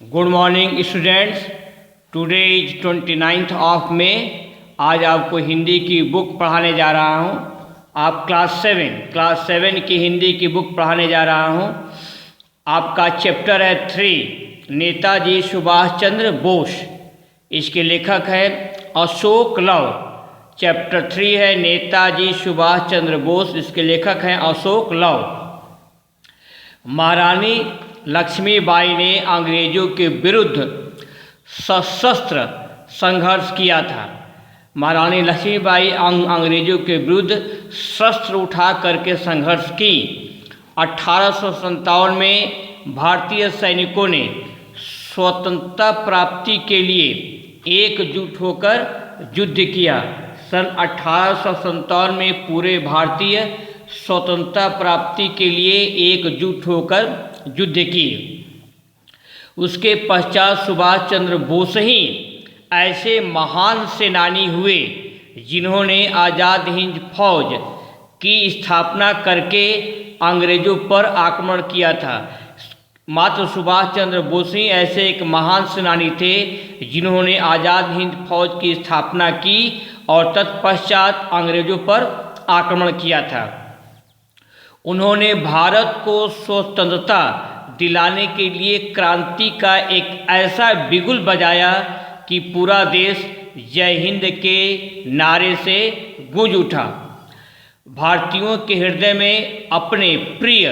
Good morning students. Today is 29th of May. आज आपको हिंदी की बुक पढ़ाने जा रहा हूँ। आप क्लास सेवन की हिंदी की बुक पढ़ाने जा रहा हूँ। आपका चैप्टर है 3, नेताजी सुभाष चंद्र बोस। इसके लेखक है अशोक लव। चैप्टर 3 है नेताजी सुभाष चंद्र बोस। इसके लेखक हैं अशोक लव। महारानी लक्ष्मीबाई ने अंग्रेजों के विरुद्ध सशस्त्र संघर्ष किया था। महारानी लक्ष्मीबाई अंग्रेजों के विरुद्ध शस्त्र उठा करके संघर्ष की। 1857 में भारतीय सैनिकों ने स्वतंत्रता प्राप्ति के लिए एकजुट होकर युद्ध किया। सन 1857 में पूरे भारतीय स्वतंत्रता प्राप्ति के लिए एकजुट होकर युद्ध की। उसके पश्चात सुभाष चंद्र बोस ही ऐसे महान सेनानी हुए जिन्होंने आज़ाद हिंद फौज की स्थापना करके अंग्रेजों पर आक्रमण किया था। मात्र सुभाष चंद्र बोस ही ऐसे एक महान सेनानी थे जिन्होंने आज़ाद हिंद फौज की स्थापना की और तत्पश्चात अंग्रेजों पर आक्रमण किया था। उन्होंने भारत को स्वतंत्रता दिलाने के लिए क्रांति का एक ऐसा बिगुल बजाया कि पूरा देश जय हिंद के नारे से गूंज उठा। भारतीयों के हृदय में अपने प्रिय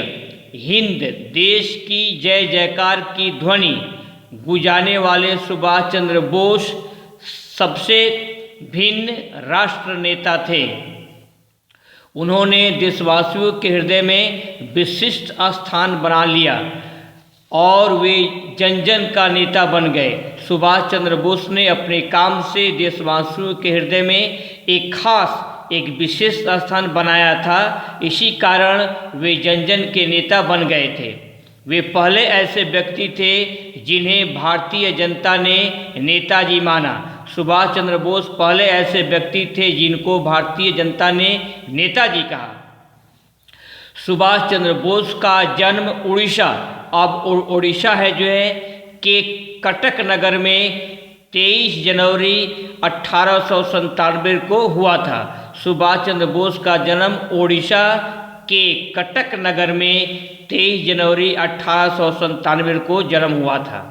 हिंद देश की जय जयकार की ध्वनि गुंजाने वाले सुभाष चंद्र बोस सबसे भिन्न राष्ट्र नेता थे। उन्होंने देशवासियों के हृदय में विशिष्ट स्थान बना लिया और वे जन जन का नेता बन गए। सुभाष चंद्र बोस ने अपने काम से देशवासियों के हृदय में एक विशेष स्थान बनाया था। इसी कारण वे जन जन के नेता बन गए थे। वे पहले ऐसे व्यक्ति थे जिन्हें भारतीय जनता ने नेताजी माना। सुभाष चंद्र बोस पहले ऐसे व्यक्ति थे जिनको भारतीय जनता ने नेताजी कहा। सुभाष चंद्र बोस का जन्म उड़ीसा, अब उड़ीसा है जो है, के कटक नगर में 23 जनवरी 1897 को हुआ था। सुभाष चंद्र बोस का जन्म ओडिशा के कटक नगर में 23 जनवरी 1897 को जन्म हुआ था।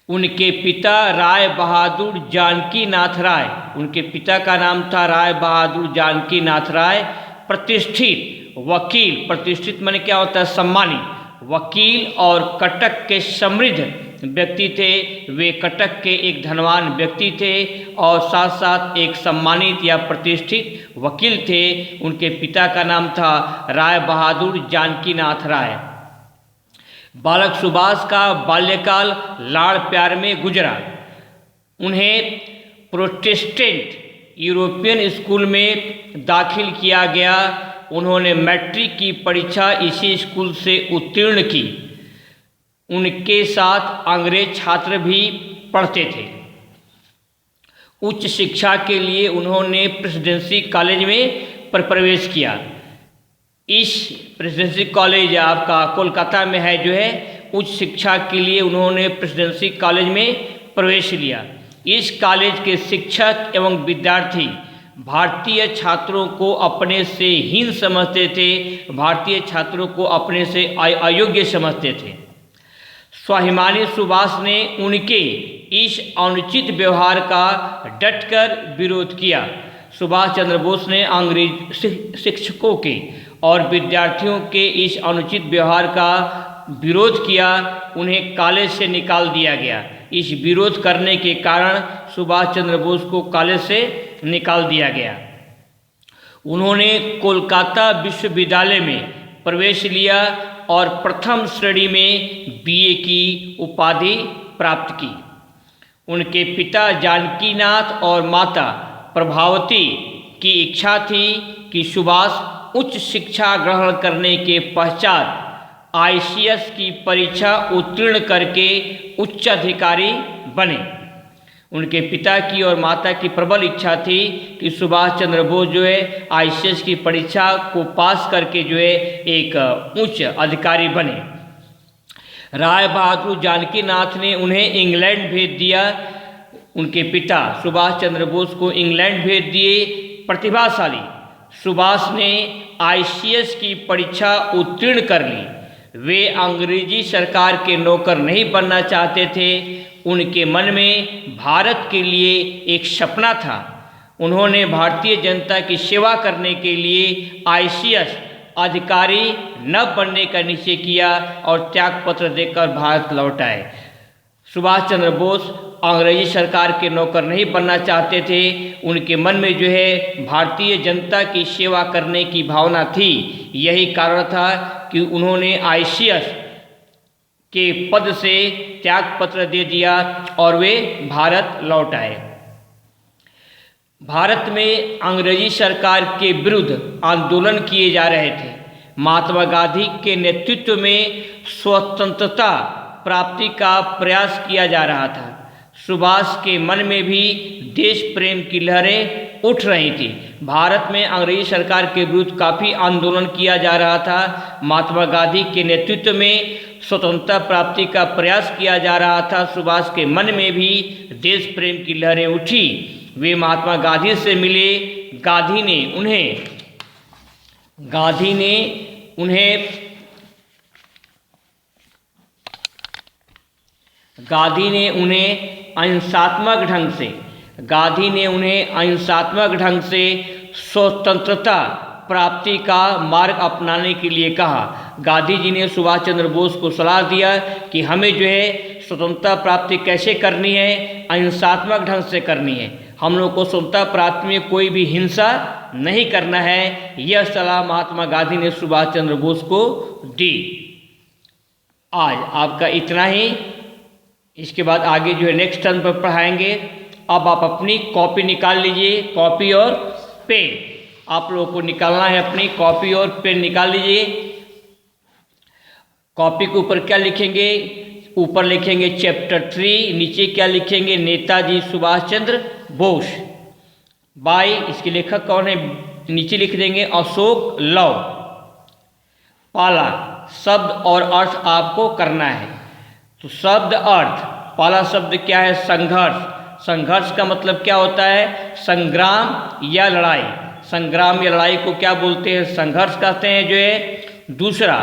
उनके पिता राय बहादुर जानकी नाथ राय, उनके पिता का नाम था राय बहादुर जानकी नाथ राय, प्रतिष्ठित वकील, प्रतिष्ठित माने क्या होता है, सम्मानित वकील और कटक के समृद्ध व्यक्ति थे। वे कटक के एक धनवान व्यक्ति थे और साथ साथ एक सम्मानित या प्रतिष्ठित वकील थे। उनके पिता का नाम था राय बहादुर जानकी नाथ राय। बालक सुभाष का बाल्यकाल लाड़ प्यार में गुजरा। उन्हें प्रोटेस्टेंट यूरोपियन स्कूल में दाखिल किया गया। उन्होंने मैट्रिक की परीक्षा इसी स्कूल से उत्तीर्ण की। उनके साथ अंग्रेज छात्र भी पढ़ते थे। उच्च शिक्षा के लिए उन्होंने प्रेसिडेंसी कॉलेज में प्रवेश किया। इस प्रेसिडेंसी कॉलेज आपका कोलकाता में है जो है। उच्च शिक्षा के लिए उन्होंने प्रेसिडेंसी कॉलेज में प्रवेश लिया। इस कॉलेज के शिक्षक एवं विद्यार्थी भारतीय छात्रों को अपने से हीन समझते थे, भारतीय छात्रों को अपने से अयोग्य समझते थे। स्वाभिमानी सुभाष ने उनके इस अनुचित व्यवहार का डटकर विरोध किया। सुभाष चंद्र बोस ने अंग्रेज शिक्षकों के और विद्यार्थियों के इस अनुचित व्यवहार का विरोध किया। उन्हें कॉलेज से निकाल दिया गया। इस विरोध करने के कारण सुभाष चंद्र बोस को कॉलेज से निकाल दिया गया। उन्होंने कोलकाता विश्वविद्यालय में प्रवेश लिया और प्रथम श्रेणी में बीए की उपाधि प्राप्त की। उनके पिता जानकीनाथ और माता प्रभावती की इच्छा थी कि सुभाष उच्च शिक्षा ग्रहण करने के पश्चात आईसीएस की परीक्षा उत्तीर्ण करके उच्च अधिकारी बने। उनके पिता की और माता की प्रबल इच्छा थी कि सुभाष चंद्र बोस जो है आईसीएस की परीक्षा को पास करके जो है एक उच्च अधिकारी बने। राय बहादुर जानकी नाथ ने उन्हें इंग्लैंड भेज दिया। उनके पिता सुभाष चंद्र बोस को इंग्लैंड भेज दिए। प्रतिभाशाली सुभाष ने आईसीएस की परीक्षा उत्तीर्ण कर ली। वे अंग्रेजी सरकार के नौकर नहीं बनना चाहते थे। उनके मन में भारत के लिए एक सपना था। उन्होंने भारतीय जनता की सेवा करने के लिए आईसीएस अधिकारी न बनने का निश्चय किया और त्यागपत्र देकर भारत लौट आए। सुभाष चंद्र बोस अंग्रेजी सरकार के नौकर नहीं बनना चाहते थे। उनके मन में जो है भारतीय जनता की सेवा करने की भावना थी। यही कारण था कि उन्होंने आईसीएस के पद से त्यागपत्र दे दिया और वे भारत लौट आए। भारत में अंग्रेजी सरकार के विरुद्ध आंदोलन किए जा रहे थे। महात्मा गांधी के नेतृत्व में स्वतंत्रता प्राप्ति का प्रयास किया जा रहा था। सुभाष के मन में भी देश प्रेम की लहरें उठ रही थी। भारत में अंग्रेजी सरकार के विरुद्ध काफ़ी आंदोलन किया जा रहा था। महात्मा गांधी के नेतृत्व में स्वतंत्रता प्राप्ति का प्रयास किया जा रहा था। सुभाष के मन में भी देश प्रेम की लहरें उठी। वे महात्मा गांधी से मिले। गांधी ने उन्हें अहिंसात्मक ढंग से स्वतंत्रता प्राप्ति का मार्ग अपनाने के लिए कहा। गांधी जी ने सुभाष चंद्र बोस को सलाह दिया कि हमें जो है स्वतंत्रता प्राप्ति कैसे करनी है, अहिंसात्मक ढंग से करनी है। हम लोग को स्वतंत्रता प्राप्ति में कोई भी हिंसा नहीं करना है। यह सलाह महात्मा गांधी ने सुभाष चंद्र बोस को दी। आज आपका इतना ही। इसके बाद आगे जो है नेक्स्ट टर्म पर पढ़ाएंगे। अब आप अपनी कॉपी निकाल लीजिए, कॉपी और पेन आप लोगों को निकालना है। अपनी कॉपी और पेन निकाल लीजिए। कॉपी के ऊपर क्या लिखेंगे? ऊपर लिखेंगे चैप्टर 3, नीचे क्या लिखेंगे? नेताजी सुभाष चंद्र बोस। बाय इसके लेखक कौन है? नीचे लिख देंगे अशोक लव। पहला शब्द और अर्थ आपको करना है। तो शब्द अर्थ, पहला शब्द क्या है? संघर्ष। संघर्ष का मतलब क्या होता है? संग्राम या लड़ाई। संग्राम या लड़ाई को क्या बोलते हैं? संघर्ष कहते हैं जो है। दूसरा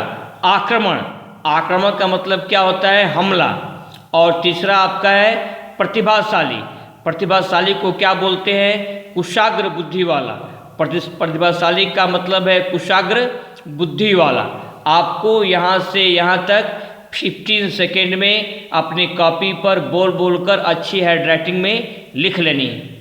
आक्रमण। आक्रमण का मतलब क्या होता है? हमला। और तीसरा आपका है प्रतिभाशाली। प्रतिभाशाली को क्या बोलते हैं? कुशाग्र बुद्धि वाला। प्रतिभाशाली का मतलब है कुशाग्र बुद्धि वाला। आपको यहाँ से यहाँ तक 15 सेकेंड में अपनी कॉपी पर बोल बोलकर अच्छी हैंडराइटिंग में लिख लेनी है।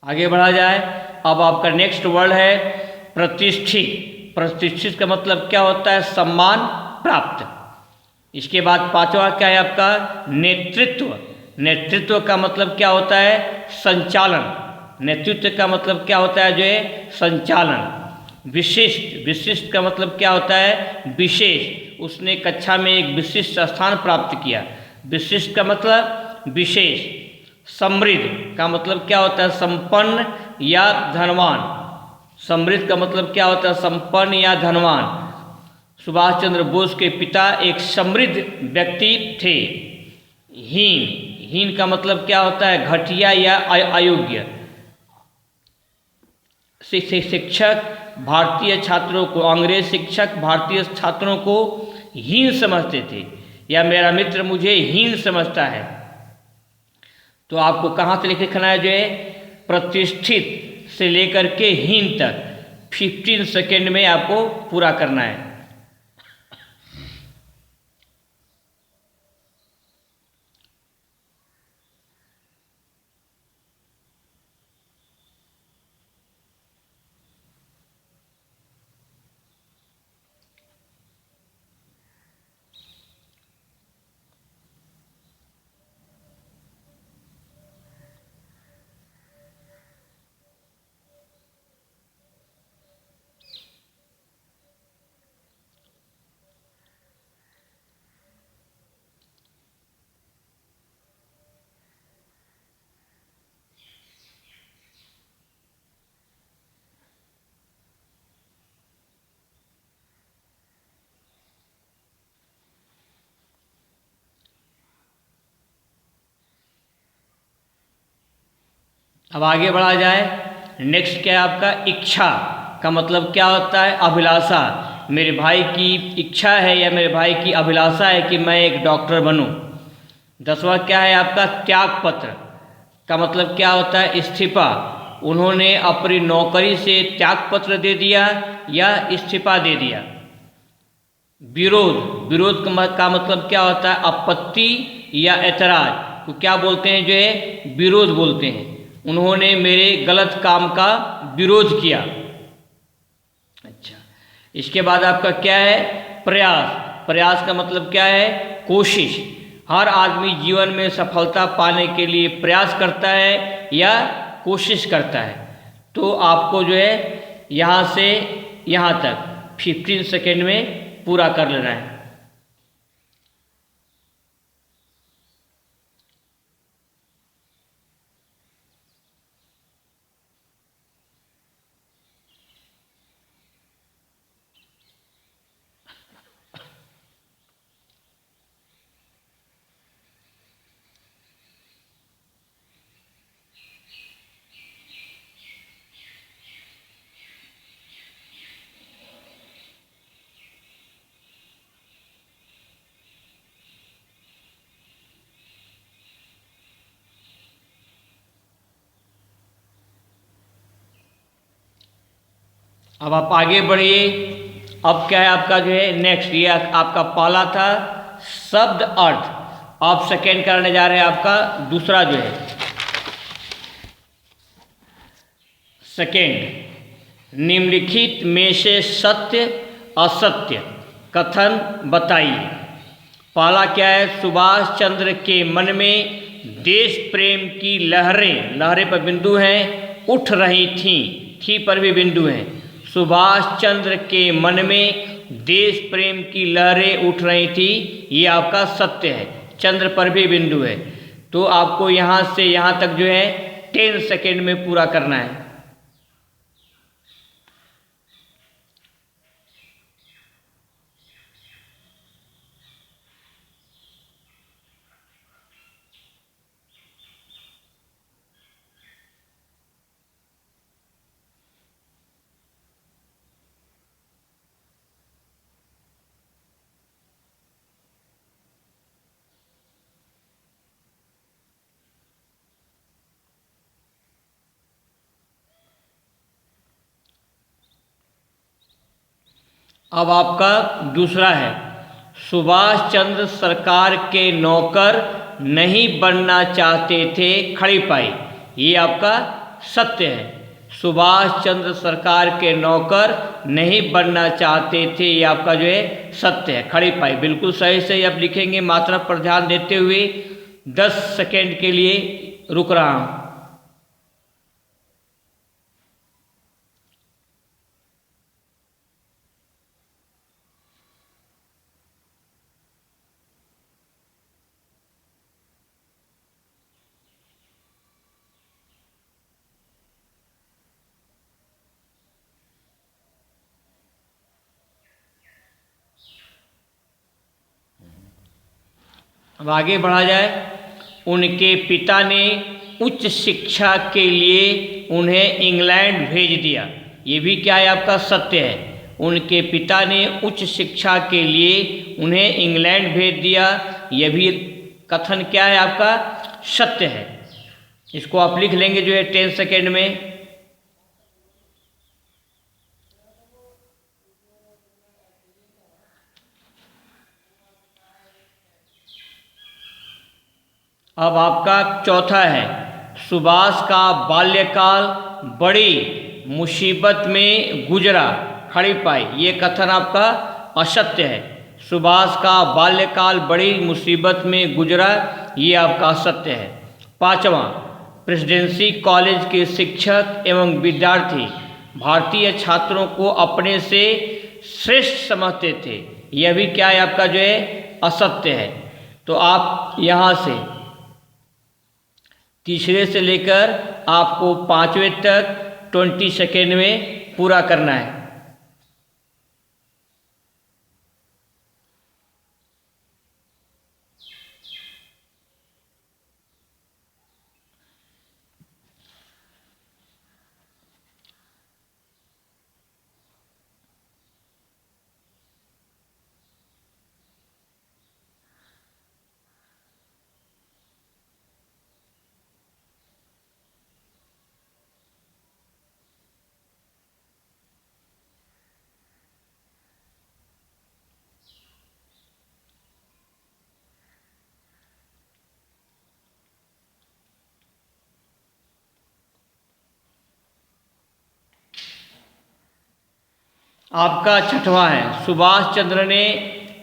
आगे बढ़ा जाए। अब आपका नेक्स्ट वर्ड है प्रतिष्ठित। प्रतिष्ठित का मतलब क्या होता है? सम्मान प्राप्त। इसके बाद पांचवा क्या है आपका? नेतृत्व। नेतृत्व का मतलब क्या होता है? संचालन। नेतृत्व का मतलब क्या होता है? जो है संचालन। विशिष्ट। विशिष्ट का मतलब क्या होता है? विशेष। उसने कक्षा में एक विशिष्ट स्थान प्राप्त किया। विशिष्ट का मतलब विशेष। समृद्ध का मतलब क्या होता है? संपन्न या धनवान। समृद्ध का मतलब क्या होता है? संपन्न या धनवान। सुभाष चंद्र बोस के पिता एक समृद्ध व्यक्ति थे। हीन। हीन का मतलब क्या होता है? घटिया या अयोग्य। शिक्षक भारतीय छात्रों को, अंग्रेज शिक्षक भारतीय छात्रों को हीन समझते थे, या मेरा मित्र मुझे हीन समझता है। तो आपको कहाँ से लिखना है? जो है प्रतिष्ठित से लेकर के हीन तक 15 सेकेंड में आपको पूरा करना है। अब आगे बढ़ा जाए। नेक्स्ट क्या है आपका, इच्छा का मतलब क्या होता है, अभिलाषा। मेरे भाई की इच्छा है या मेरे भाई की अभिलाषा है कि मैं एक डॉक्टर बनूं। 10वां क्या है आपका, त्याग पत्र का मतलब क्या होता है, इस्तीफा। उन्होंने अपनी नौकरी से त्याग पत्र दे दिया या इस्तीफा दे दिया। विरोध, विरोध का मतलब क्या होता है, आपत्ति या ऐतराज को क्या बोलते हैं, जो है विरोध बोलते हैं। उन्होंने मेरे गलत काम का विरोध किया। अच्छा, इसके बाद आपका क्या है, प्रयास। प्रयास का मतलब क्या है, कोशिश। हर आदमी जीवन में सफलता पाने के लिए प्रयास करता है या कोशिश करता है। तो आपको जो है यहाँ से यहाँ तक 15 सेकेंड में पूरा कर लेना है। अब आप आगे बढ़िए। अब क्या है आपका जो है नेक्स्ट, ये आपका पहला था शब्द अर्थ। अब सेकेंड करने जा रहे हैं आपका दूसरा जो है सेकेंड, निम्नलिखित में से सत्य असत्य कथन बताइए। पहला क्या है, सुभाष चंद्र के मन में देश प्रेम की लहरें, लहरें पर बिंदु हैं, उठ रही थी पर भी बिंदु हैं। सुभाष चंद्र के मन में देश प्रेम की लहरें उठ रही थी, ये आपका सत्य है, चंद्र पर भी बिंदु है। तो आपको यहाँ से यहाँ तक जो है 10 सेकेंड में पूरा करना है। अब आपका दूसरा है, सुभाष चंद्र सरकार के नौकर नहीं बनना चाहते थे, खड़ी पाई। ये आपका सत्य है। सुभाष चंद्र सरकार के नौकर नहीं बनना चाहते थे, ये आपका जो है सत्य है, खड़ी पाई। बिल्कुल सही से आप लिखेंगे, मात्रा पर ध्यान देते हुए। 10 सेकेंड के लिए रुक रहा हूँ। अब आगे बढ़ा जाए। उनके पिता ने उच्च शिक्षा के लिए उन्हें इंग्लैंड भेज दिया। ये भी क्या है आपका सत्य है। उनके पिता ने उच्च शिक्षा के लिए उन्हें इंग्लैंड भेज दिया, यह भी कथन क्या है आपका सत्य है। इसको आप लिख लेंगे जो है 10 सेकेंड में। अब आपका चौथा है, सुभाष का बाल्यकाल बड़ी मुसीबत में गुजरा, खड़ी पाई। ये कथन आपका असत्य है। सुभाष का बाल्यकाल बड़ी मुसीबत में गुजरा, ये आपका सत्य है। पांचवा, प्रेसिडेंसी कॉलेज के शिक्षक एवं विद्यार्थी भारतीय छात्रों को अपने से श्रेष्ठ समझते थे, यह भी क्या है आपका जो है असत्य है। तो आप यहाँ से तीसरे से लेकर आपको 5वें तक 20 सेकेंड में पूरा करना है। आपका छठवां है, सुभाष चंद्र ने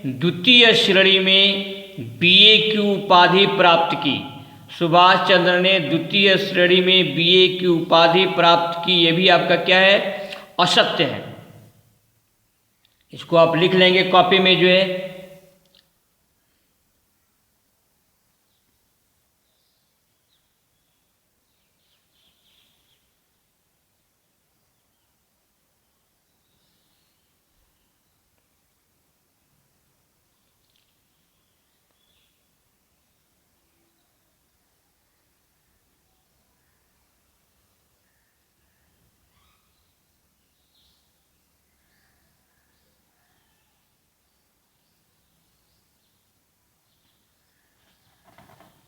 द्वितीय श्रेणी में बीए की उपाधि प्राप्त की। सुभाष चंद्र ने द्वितीय श्रेणी में बीए की उपाधि प्राप्त की, ये भी आपका क्या है, असत्य है। इसको आप लिख लेंगे कॉपी में जो है।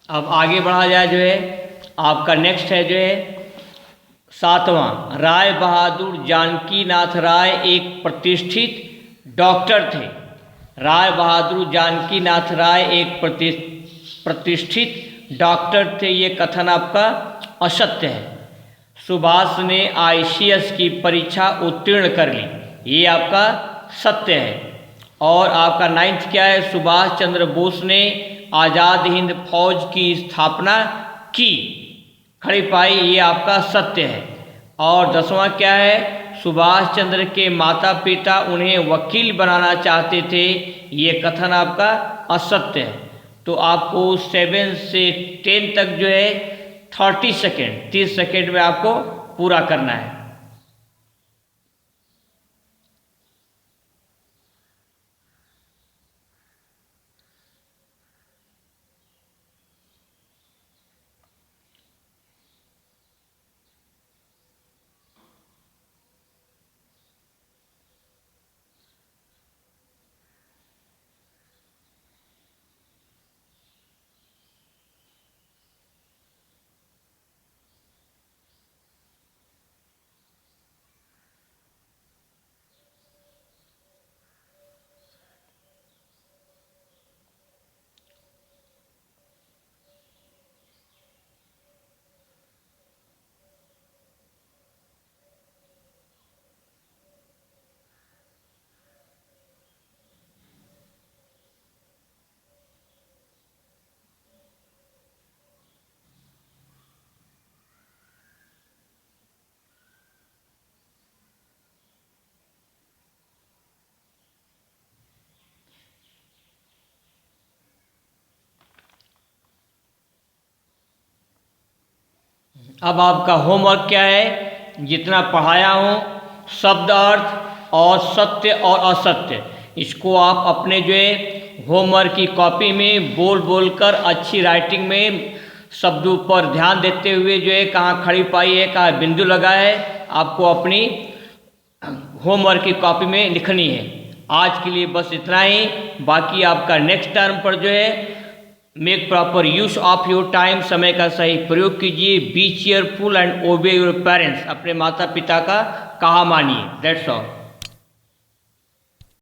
अब आगे बढ़ा जाए जो है, आपका नेक्स्ट है जो है सातवां, राय बहादुर जानकी नाथ राय एक प्रतिष्ठित डॉक्टर थे। राय बहादुर जानकी नाथ राय एक प्रतिष्ठित डॉक्टर थे, ये कथन आपका असत्य है। सुभाष ने आईसीएस की परीक्षा उत्तीर्ण कर ली, ये आपका सत्य है। और आपका नाइन्थ क्या है, सुभाष चंद्र बोस ने आज़ाद हिंद फौज की स्थापना की, खड़ी पाई, ये आपका सत्य है। और 10वां क्या है, सुभाष चंद्र के माता पिता उन्हें वकील बनाना चाहते थे, ये कथन आपका असत्य है। तो आपको 7 से 10 तक जो है 30 सेकेंड में आपको पूरा करना है। अब आपका होमवर्क क्या है, जितना पढ़ाया हूँ शब्द अर्थ और सत्य और असत्य, इसको आप अपने जो है होमवर्क की कॉपी में बोल बोल कर अच्छी राइटिंग में शब्दों पर ध्यान देते हुए जो है कहाँ खड़ी पाई है, कहाँ बिंदु लगा है, आपको अपनी होमवर्क की कॉपी में लिखनी है। आज के लिए बस इतना ही, बाकी आपका नेक्स्ट टर्म पर जो है make proper use of your time, समय का सही प्रयोग कीजिए। बी चेयरफुल एंड ओबे योर पेरेंट्स, अपने माता पिता का कहा मानिए। That's all.